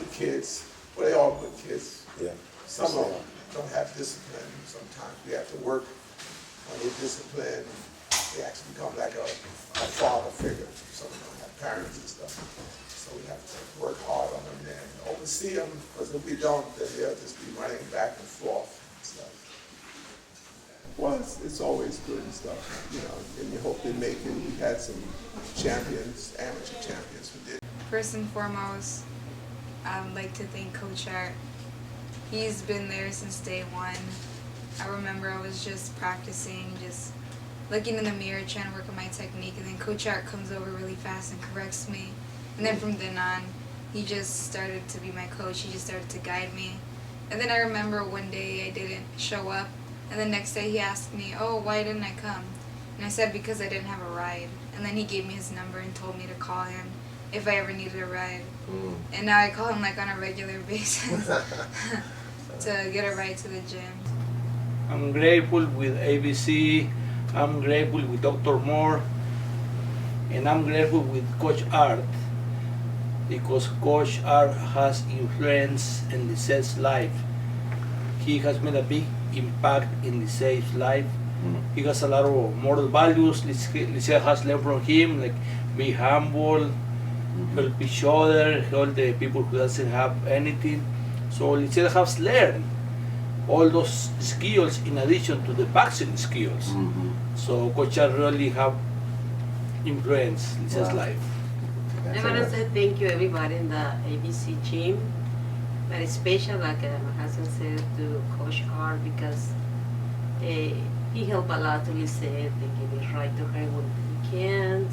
good kids. Well, they all good kids. Yeah. Some of them don't have discipline. Sometimes we have to work on their discipline. They actually become like a father figure. Some of them don't have parents and stuff. So we have to work hard on them and oversee them, because if we don't, then they'll just be running back and forth and stuff. Well, it's always good and stuff, you know, and you hope they make it. We had some champions, amateur champions who did. First and foremost, I'd like to thank Coach Art. He's been there since day one. I remember I was just practicing, just looking in the mirror, trying to work on my technique, and then Coach Art comes over really fast and corrects me. And then from then on, he just started to be my coach. He just started to guide me. And then I remember one day I didn't show up, and the next day he asked me, "Oh, why didn't I come?" And I said, because I didn't have a ride. And then he gave me his number and told me to call him if I ever needed a ride. And now I call him like on a regular basis to get a ride to the gym. I'm grateful with ABC, I'm grateful with Dr. Moore, and I'm grateful with Coach Art, because Coach Art has influence in Lisette's life. He has made a big impact in Lisette's life. He has a lot of moral values Lisette has learned from him, like be humble, help each other, help the people who doesn't have anything. So Lisette has learned all those skills in addition to the boxing skills. So Coach Art really have influenced Lisette's life. I want to say thank you everybody in the ABC gym, but especially like my husband said to Coach Art, because he helped a lot to Lisette and give it right to her when he can,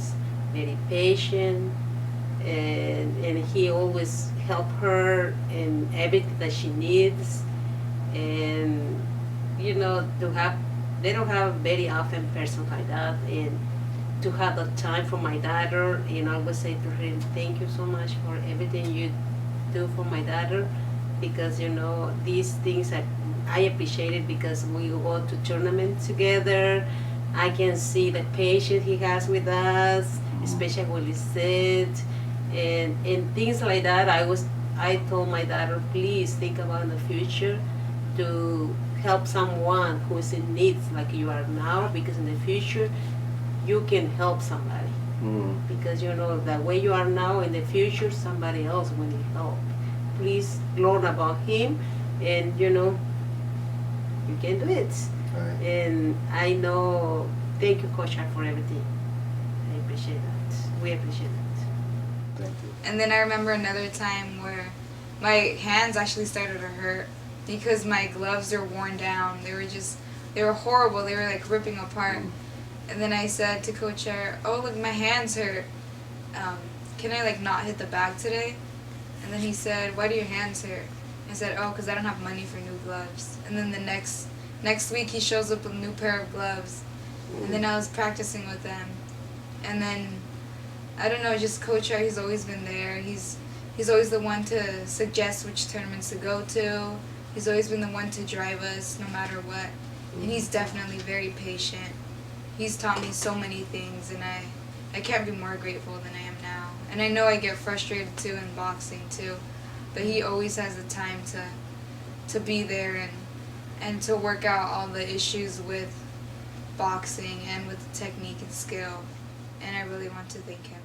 very patient, and he always help her in everything that she needs. And you know, they don't have very often person like that, and to have the time for my daughter, and I would say to her, thank you so much for everything you do for my daughter, because you know, these things I appreciate it, because we go to tournaments together. I can see the patience he has with us, especially when he said, and things like that. I told my daughter, please think about in the future to help someone who is in need like you are now, because in the future you can help somebody. Because you know, the way you are now, in the future somebody else will need help. Please learn about him, and you know, you can do it. Right. And I know, thank you Coach Art, for everything. I appreciate that. We appreciate it. Thank you. And then I remember another time where my hands actually started to hurt because my gloves are worn down. They were horrible. They were like ripping apart. And then I said to Coach Art, "Oh, look, my hands hurt. Can I like not hit the bag today?" And then he said, "Why do your hands hurt?" I said, "Oh, because I don't have money for new gloves." And then the next week he shows up with a new pair of gloves. And then I was practicing with them. And then, I don't know, just Coach Art, he's always been there. He's always the one to suggest which tournaments to go to. He's always been the one to drive us no matter what. And he's definitely very patient. He's taught me so many things, and I can't be more grateful than I am now. And I know I get frustrated too in boxing too, but he always has the time to be there and to work out all the issues with boxing and with technique and skill. And I really want to thank him.